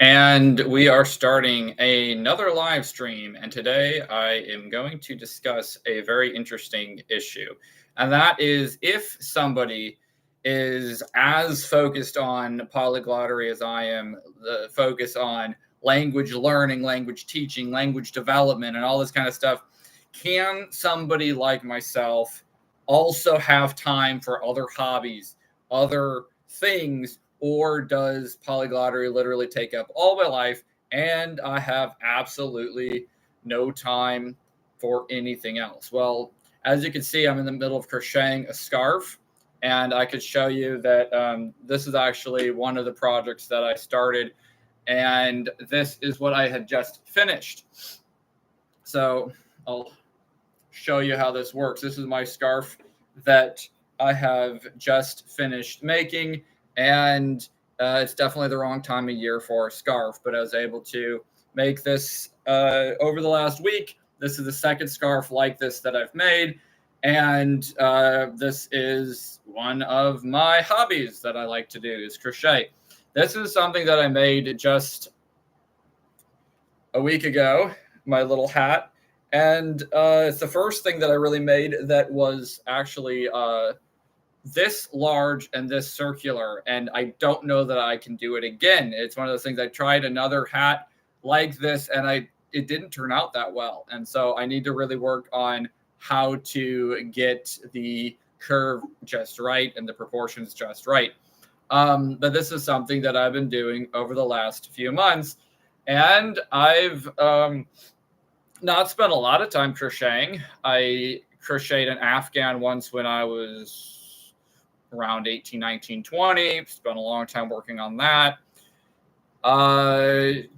And we are starting another live stream. And today I am going to discuss a very interesting issue. And that is if somebody is as focused on polyglottery as I am, the focus on language learning, language teaching, language development, and all this kind of stuff, can somebody like myself also have time for other hobbies, other things, or does polyglottery literally take up all my life and I have absolutely no time for anything else? Well, as you can see, I'm in the middle of crocheting a scarf, and I could show you that this is actually one of the projects that I started, and this is what I had just finished. So I'll show you how this works. This is my scarf that I have just finished making, and it's definitely the wrong time of year for a scarf, but I was able to make this over the last week. This is the second scarf like this that I've made, and this is one of my hobbies that I like to do is crochet. This is something that I made just a week ago, my little hat. And it's the first thing that I really made that was actually this large and this circular. And I don't know that I can do it again. It's one of those things. I tried another hat like this, and it didn't turn out that well. And so I need to really work on how to get the curve just right and the proportions just right. But this is something that I've been doing over the last few months. And I've not spent a lot of time crocheting. I crocheted an Afghan once when I was around 18, 19, 20. Spent a long time working on that. Learned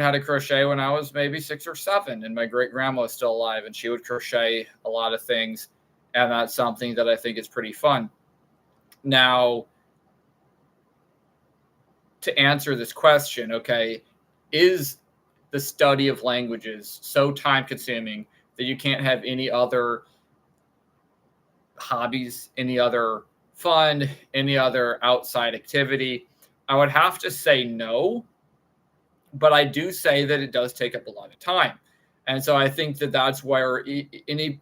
how to crochet when I was maybe 6 or 7, and my great grandma was still alive, and she would crochet a lot of things. And that's something that I think is pretty fun. Now, to answer this question, okay, is the study of languages so time consuming that you can't have any other hobbies, any other fun, any other outside activity? I would have to say no, but I do say that it does take up a lot of time. And so I think that that's where any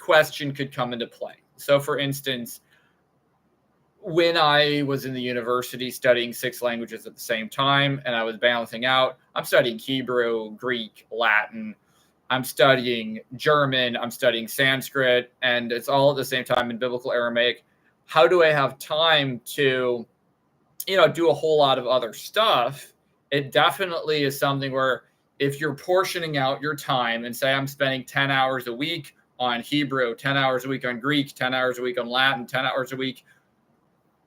question could come into play. So for instance, when I was in the university studying 6 languages at the same time, and I was balancing out, I'm studying Hebrew, Greek, Latin, I'm studying German, I'm studying Sanskrit, and it's all at the same time in Biblical Aramaic. How do I have time to, do a whole lot of other stuff? It definitely is something where if you're portioning out your time and say I'm spending 10 hours a week on Hebrew, 10 hours a week on Greek, 10 hours a week on Latin, 10 hours a week,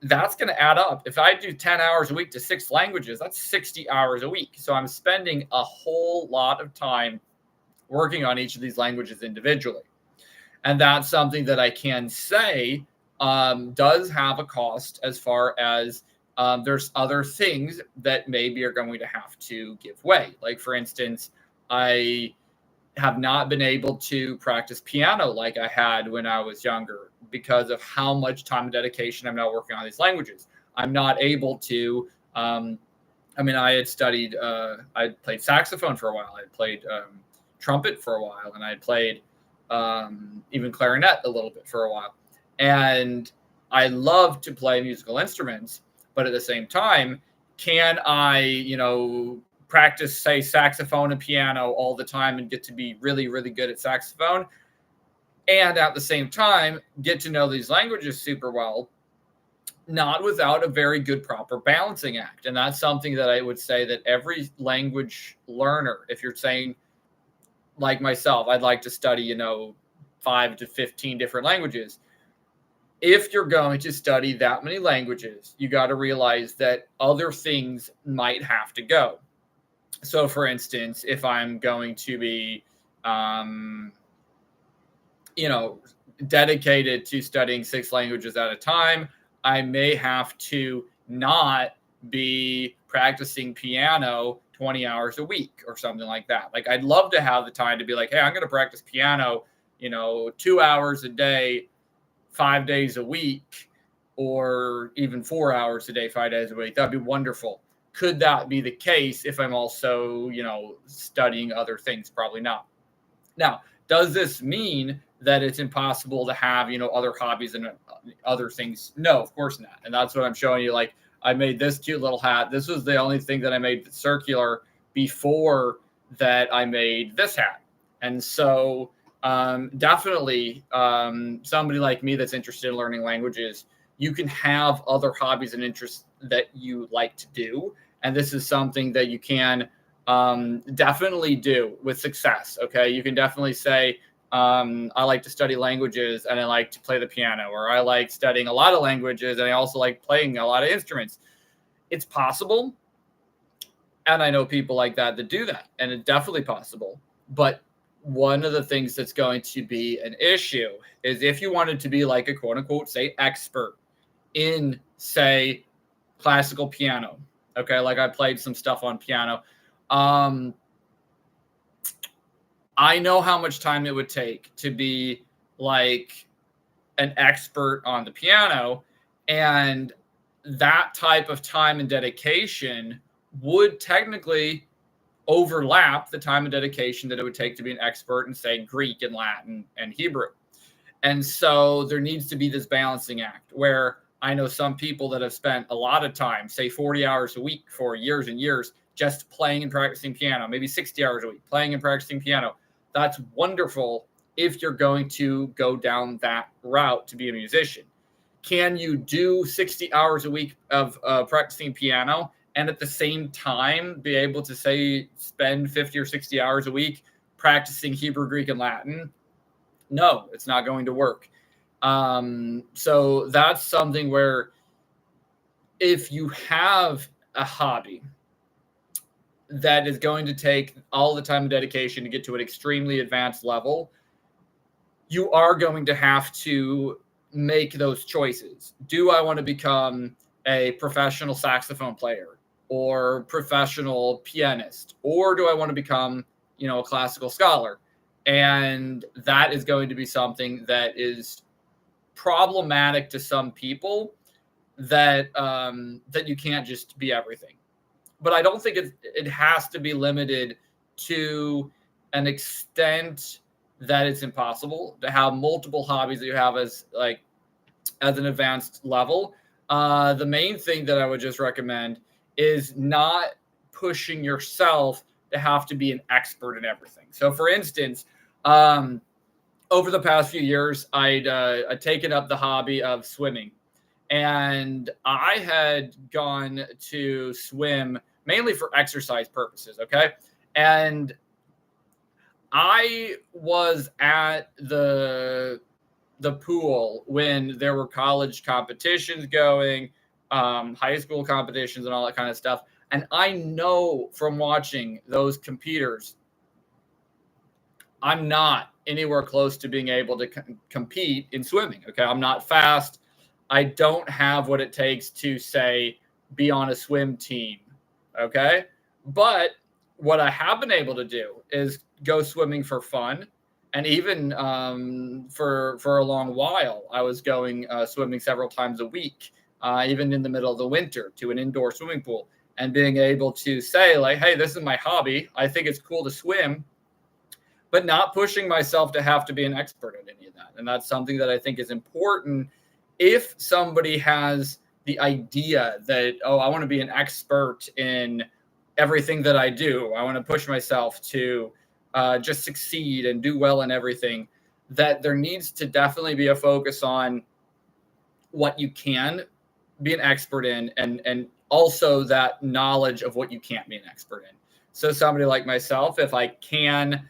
that's going to add up. If I do 10 hours a week to 6 languages, that's 60 hours a week. So I'm spending a whole lot of time working on each of these languages individually. And that's something that I can say does have a cost, as far as there's other things that maybe are going to have to give way. Like, for instance, I have not been able to practice piano like I had when I was younger because of how much time and dedication I'm now working on these languages. I'm not able to. I had studied. I played saxophone for a while. I played trumpet for a while, and I played even clarinet a little bit for a while. And I love to play musical instruments, but at the same time, can I, practice, say, saxophone and piano all the time and get to be really, really good at saxophone, and at the same time get to know these languages super well? Not without a very good, proper balancing act. And that's something that I would say that every language learner, if you're saying, like myself, I'd like to study, 5 to 15 different languages. If you're going to study that many languages, you got to realize that other things might have to go. So, for instance, if I'm going to be, dedicated to studying 6 languages at a time, I may have to not be practicing piano 20 hours a week or something like that. Like, I'd love to have the time to be like, hey, I'm going to practice piano, 2 hours a day, 5 days a week, or even 4 hours a day, 5 days a week. That'd be wonderful. Could that be the case if I'm also, studying other things? Probably not. Now, does this mean that it's impossible to have, other hobbies and other things? No, of course not. And that's what I'm showing you. Like, I made this cute little hat. This was the only thing that I made circular before that I made this hat. And so definitely somebody like me that's interested in learning languages, you can have other hobbies and interests that you like to do. And this is something that you can definitely do with success. Okay. You can definitely say, I like to study languages and I like to play the piano, or I like studying a lot of languages and I also like playing a lot of instruments. It's possible. And I know people like that do that, and it's definitely possible. But one of the things that's going to be an issue is if you wanted to be like a quote unquote, say, expert in, say, classical piano. Okay. Like I played some stuff on piano. I know how much time it would take to be like an expert on the piano, and that type of time and dedication would technically overlap the time and dedication that it would take to be an expert in, say, Greek and Latin and Hebrew. And so there needs to be this balancing act where I know some people that have spent a lot of time, say 40 hours a week for years and years, just playing and practicing piano, maybe 60 hours a week playing and practicing piano. That's wonderful if you're going to go down that route to be a musician. Can you do 60 hours a week of practicing piano and at the same time be able to, say, spend 50 or 60 hours a week practicing Hebrew, Greek, and Latin? No, it's not going to work. So that's something where if you have a hobby that is going to take all the time and dedication to get to an extremely advanced level, you are going to have to make those choices. Do I want to become a professional saxophone player or professional pianist, or do I want to become, a classical scholar? And that is going to be something that is problematic to some people, that that you can't just be everything. But I don't think it has to be limited to an extent that it's impossible to have multiple hobbies that you have as an advanced level. The main thing that I would just recommend is not pushing yourself to have to be an expert in everything. So for instance, over the past few years, I'd taken up the hobby of swimming, and I had gone to swim mainly for exercise purposes. Okay. And I was at the pool when there were college competitions going, high school competitions and all that kind of stuff. And I know from watching those competitors, I'm not anywhere close to being able to compete in swimming. Okay. I'm not fast. I don't have what it takes to, say, be on a swim team. Okay. But what I have been able to do is go swimming for fun. And even for a long while, I was going swimming several times a week, even in the middle of the winter, to an indoor swimming pool, and being able to say, like, hey, this is my hobby. I think it's cool to swim, but not pushing myself to have to be an expert at any of that. And that's something that I think is important. If somebody has the idea that, oh, I want to be an expert in everything that I do, I want to push myself to just succeed and do well in everything, that there needs to definitely be a focus on what you can be an expert in, and also that knowledge of what you can't be an expert in. So somebody like myself, if I can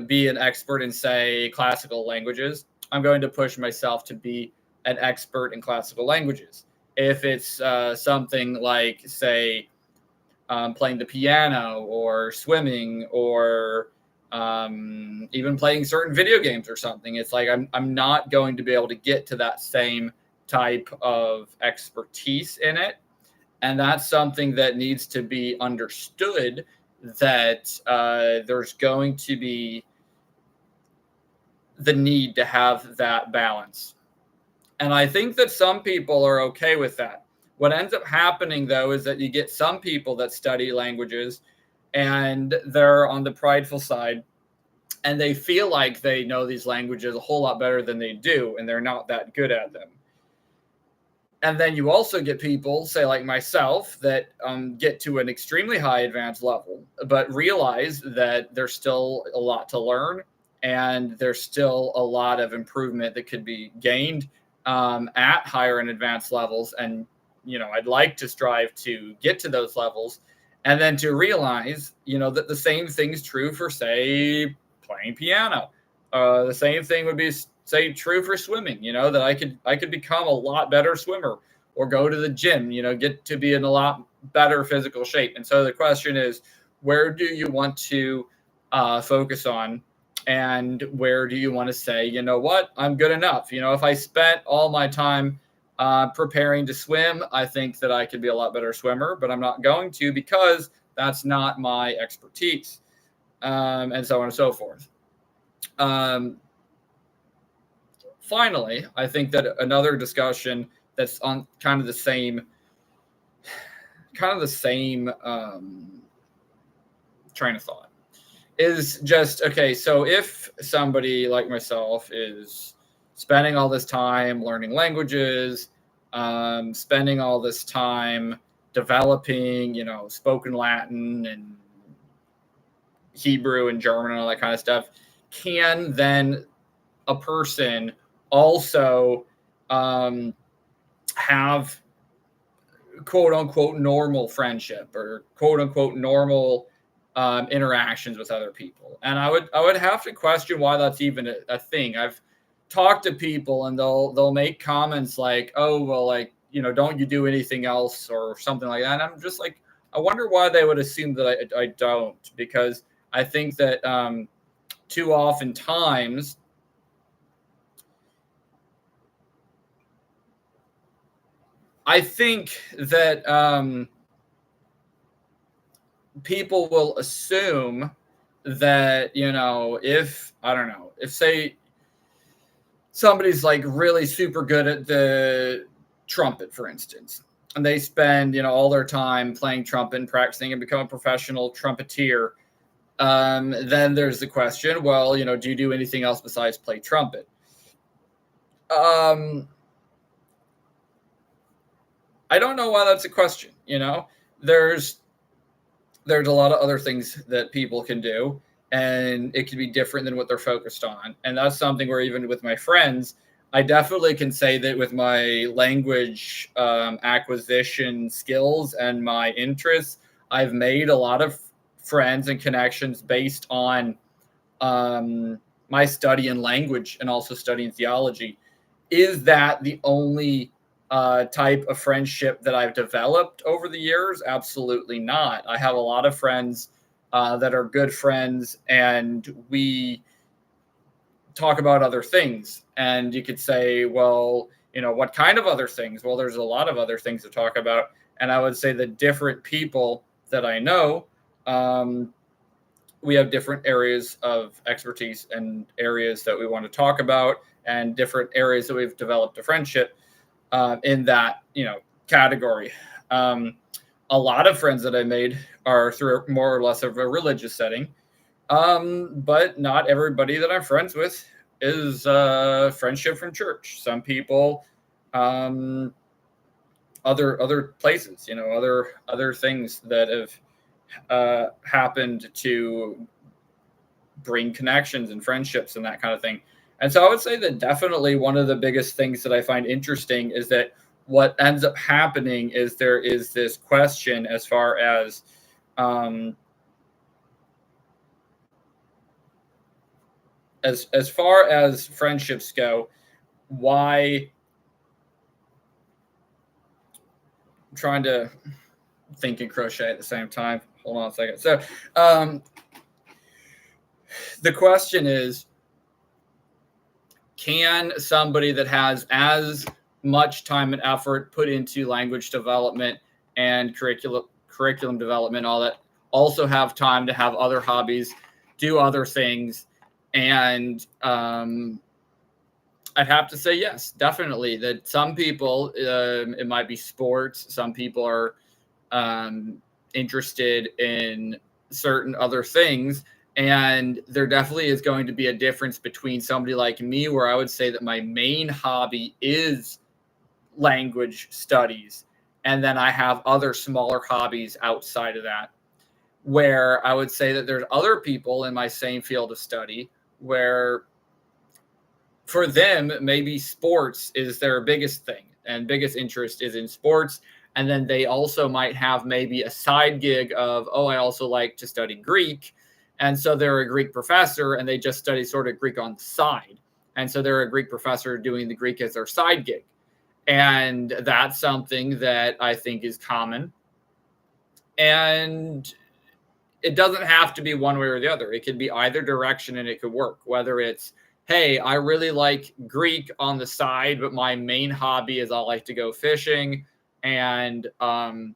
be an expert in, say, classical languages, I'm going to push myself to be an expert in classical languages. If it's something like, say, playing the piano or swimming or even playing certain video games or something, it's like I'm not going to be able to get to that same type of expertise in it. And that's something that needs to be understood, that there's going to be the need to have that balance. And I think that some people are okay with that, What ends up happening, though, is that you get some people that study languages and they're on the prideful side, and they feel like they know these languages a whole lot better than they do, and they're not that good at them. And then you also get people, say like myself, that get to an extremely high advanced level, but realize that there's still a lot to learn, and there's still a lot of improvement that could be gained at higher and advanced levels. And, I'd like to strive to get to those levels, and then to realize, that the same thing's true for, say, playing piano. The same thing would be, say, true for swimming, that I could become a lot better swimmer, or go to the gym, get to be in a lot better physical shape. And so the question is, where do you want to focus on, and where do you want to say, you know what, I'm good enough? If I spent all my time preparing to swim, I think that I could be a lot better swimmer, but I'm not going to, because that's not my expertise, and so on and so forth. Finally, I think that another discussion that's on kind of the same train of thought is just, okay, so if somebody like myself is spending all this time learning languages, spending all this time developing, spoken Latin and Hebrew and German and all that kind of stuff, can then a person also have quote unquote normal friendship, or quote unquote normal interactions with other people? And I would have to question why that's even a thing. I've talked to people, and they'll make comments like, oh, well, like, don't you do anything else, or something like that. And I'm just like, I wonder why they would assume that I don't, because I think that too often times I think that people will assume that, if, I don't know, if, say, somebody's like really super good at the trumpet, for instance, and they spend, all their time playing trumpet and practicing and become a professional trumpeter, then there's the question, well, do you do anything else besides play trumpet? I don't know why that's a question. There's a lot of other things that people can do, and it can be different than what they're focused on. And that's something where, even with my friends, I definitely can say that with my language acquisition skills and my interests, I've made a lot of friends and connections based on my study in language and also studying theology. Is that the only type of friendship that I've developed over the years? Absolutely not. I have a lot of friends that are good friends, and we talk about other things. And you could say, well, what kind of other things? Well, there's a lot of other things to talk about. And I would say the different people that I know, we have different areas of expertise and areas that we want to talk about, and different areas that we've developed a friendship in that, category. A lot of friends that I made are through more or less of a religious setting, but not everybody that I'm friends with is friendship from church. Some people, other places, other things that have happened to bring connections and friendships and that kind of thing. And so I would say that definitely one of the biggest things that I find interesting is that what ends up happening is there is this question as far as as far as friendships go, why, I'm trying to think and crochet at the same time. Hold on a second. So the question is, can somebody that has as much time and effort put into language development and curriculum development, all that, also have time to have other hobbies, do other things, and I'd have to say yes, definitely. That some people, it might be sports. Some people are interested in certain other things. And there definitely is going to be a difference between somebody like me, where I would say that my main hobby is language studies. And then I have other smaller hobbies outside of that, where I would say that there's other people in my same field of study where for them, maybe sports is their biggest thing and biggest interest is in sports. And then they also might have maybe a side gig of, oh, I also like to study Greek. And so they're a Greek professor and they just study sort of Greek on the side. And so they're a Greek professor doing the Greek as their side gig. And that's something that I think is common. And it doesn't have to be one way or the other. It could be either direction and it could work, whether it's, hey, I really like Greek on the side, but my main hobby is I like to go fishing and I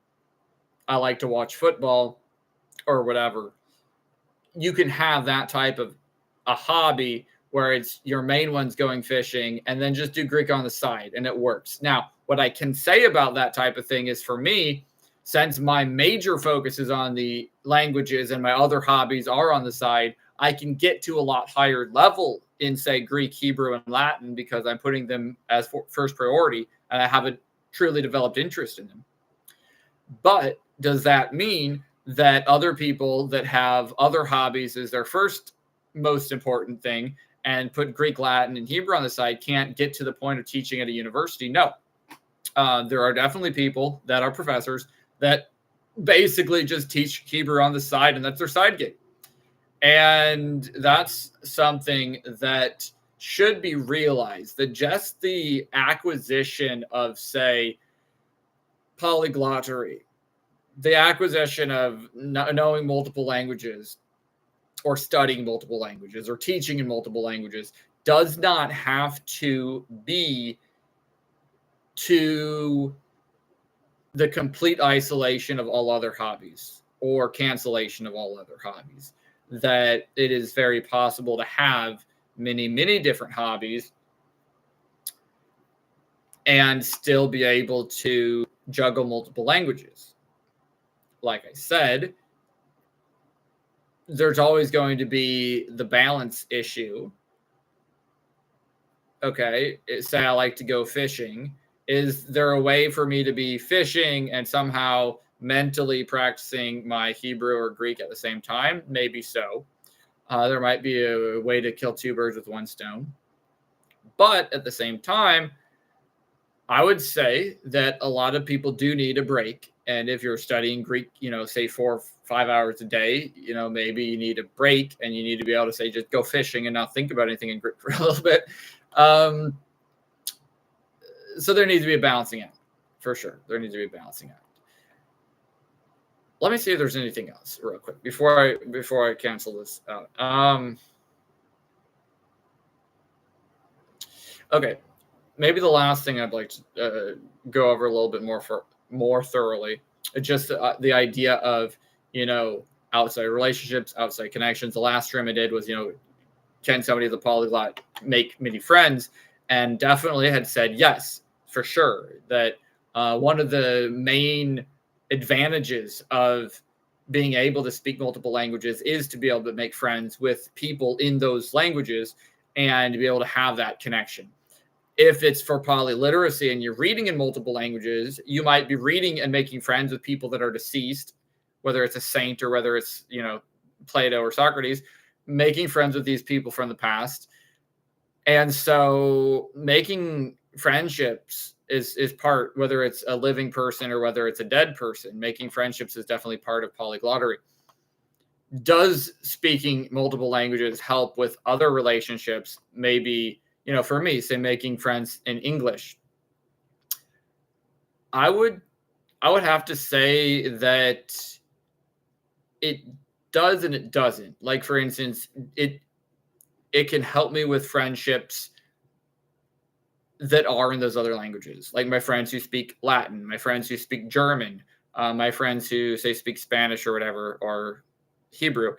like to watch football or whatever. You can have that type of a hobby where it's your main one's going fishing and then just do Greek on the side and it works. Now, what I can say about that type of thing is for me, since my major focus is on the languages and my other hobbies are on the side, I can get to a lot higher level in, say, Greek, Hebrew, and Latin because I'm putting them as first priority and I have a truly developed interest in them. But does that mean that other people that have other hobbies as their first most important thing and put Greek, Latin, and Hebrew on the side can't get to the point of teaching at a university? No. There are definitely people that are professors that basically just teach Hebrew on the side, and that's their side gig. And that's something that should be realized, that just the acquisition of, say, polyglottery, the acquisition of knowing multiple languages or studying multiple languages or teaching in multiple languages does not have to be to the complete isolation of all other hobbies or cancellation of all other hobbies. That it is very possible to have many, many different hobbies and still be able to juggle multiple languages. Like I said, there's always going to be the balance issue. Okay, say I like to go fishing. Is there a way for me to be fishing and somehow mentally practicing my Hebrew or Greek at the same time? Maybe so. There might be a way to kill two birds with one stone. But at the same time, I would say that a lot of people do need a break. And if you're studying Greek, say 4 or 5 hours a day, maybe you need a break and you need to be able to say, just go fishing and not think about anything in Greek for a little bit. So there needs to be a balancing act, for sure. There needs to be a balancing act. Let me see if there's anything else real quick before I cancel this out. Okay, maybe the last thing I'd like to go over a little bit more thoroughly, just the idea of outside relationships, outside connections. The last stream I did was can somebody as a polyglot make many friends? And definitely had said yes, for sure. That one of the main advantages of being able to speak multiple languages is to be able to make friends with people in those languages and to be able to have that connection. If it's for polyliteracy and you're reading in multiple languages, you might be reading and making friends with people that are deceased, whether it's a saint or whether it's, Plato or Socrates, making friends with these people from the past. And so making friendships is part, whether it's a living person or whether it's a dead person, making friendships is definitely part of polyglottery. Does speaking multiple languages help with other relationships? Maybe, for me, say making friends in English. I would have to say that it does and it doesn't. Like, for instance, it can help me with friendships that are in those other languages, like my friends who speak Latin, my friends who speak German, my friends who say speak Spanish or whatever, or Hebrew.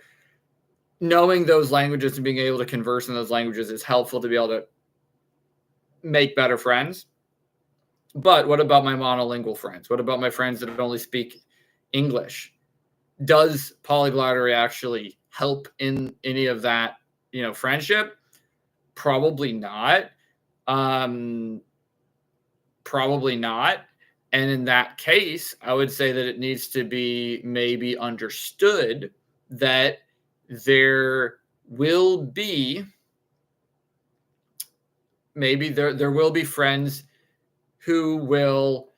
Knowing those languages and being able to converse in those languages is helpful to be able to make better friends. But what about my monolingual friends? What about my friends that only speak English? Does polyglottery actually help in any of that, friendship? Probably not. Probably not. And in that case, I would say that it needs to be maybe understood that there will be there will be friends who will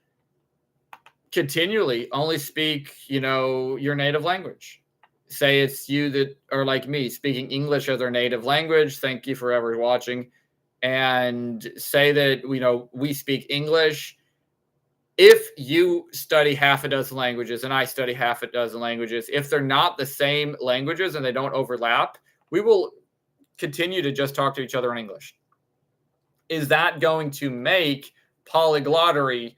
continually only speak, your native language. Say it's you that are like me, speaking English as their native language. Thank you for ever watching. And say that, we speak English. If you study half a dozen languages and I study half a dozen languages, if they're not the same languages and they don't overlap, we will continue to just talk to each other in English. Is that going to make polyglottery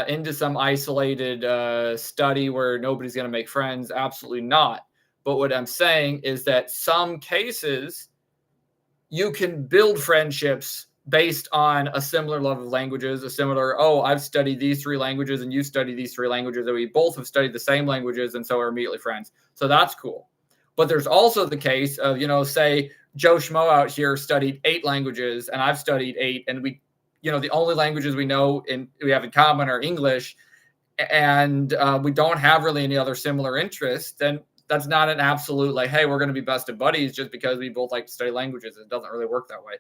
into some isolated study where nobody's going to make friends? Absolutely not. But what I'm saying is that some cases you can build friendships based on a similar love of languages, I've studied these 3 languages and you study these 3 languages, and we both have studied the same languages, and so we're immediately friends. So that's cool. But there's also the case of, say Joe Schmo out here studied 8 languages and I've studied 8, and we, the only languages we know and we have in common are English, and we don't have really any other similar interests. Then that's not an absolute like, hey, we're going to be best of buddies just because we both like to study languages. It doesn't really work that way.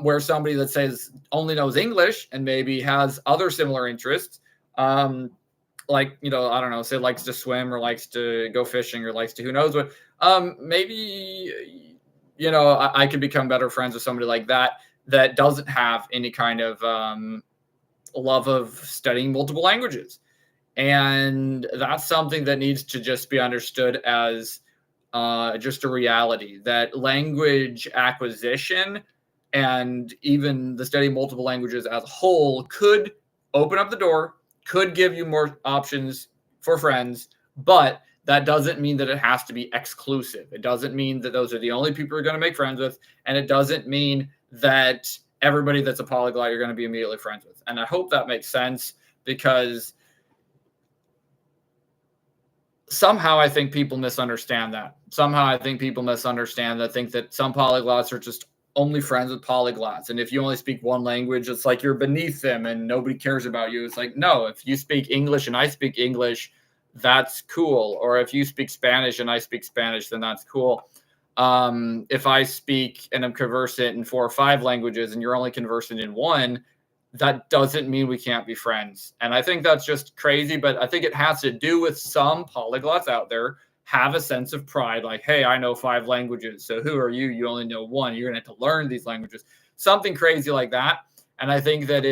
Where somebody that says only knows English and maybe has other similar interests, like, I don't know, say likes to swim or likes to go fishing or likes to who knows what, maybe, I could become better friends with somebody like that doesn't have any kind of love of studying multiple languages. And that's something that needs to just be understood as just a reality, that language acquisition and even the study of multiple languages as a whole could open up the door, could give you more options for friends, but that doesn't mean that it has to be exclusive. It doesn't mean that those are the only people you're going to make friends with, and it doesn't mean that everybody that's a polyglot you're going to be immediately friends with. And I hope that makes sense, because somehow I think people misunderstand that. Think that some polyglots are just only friends with polyglots. And if you only speak one language, it's like you're beneath them and nobody cares about you. It's like, no, if you speak English and I speak English, that's cool. Or if you speak Spanish and I speak Spanish, then that's cool. If I speak and I'm conversant in 4 or 5 languages and you're only conversant in 1, that doesn't mean we can't be friends. And I think that's just crazy, but I think it has to do with some polyglots out there have a sense of pride, like, hey, I know 5 languages, so who are you? You only know 1. You're going to have to learn these languages. Something crazy like that. And I think that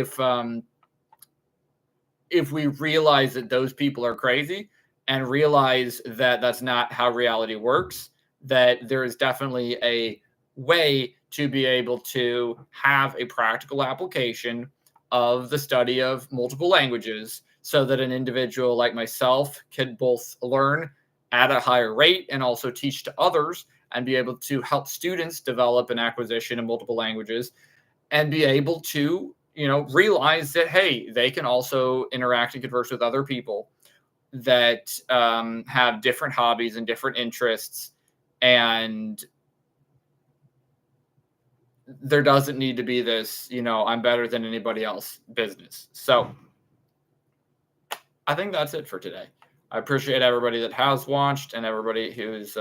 if we realize that those people are crazy and realize that that's not how reality works, that there is definitely a way to be able to have a practical application of the study of multiple languages so that an individual like myself can both learn at a higher rate and also teach to others and be able to help students develop an acquisition of multiple languages and be able to, realize that, hey, they can also interact and converse with other people that have different hobbies and different interests. And there doesn't need to be this, I'm better than anybody else business. So I think that's it for today. I appreciate everybody that has watched and everybody who's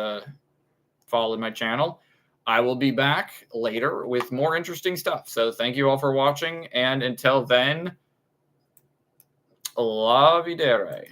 followed my channel. I will be back later with more interesting stuff. So thank you all for watching. And until then, la videre.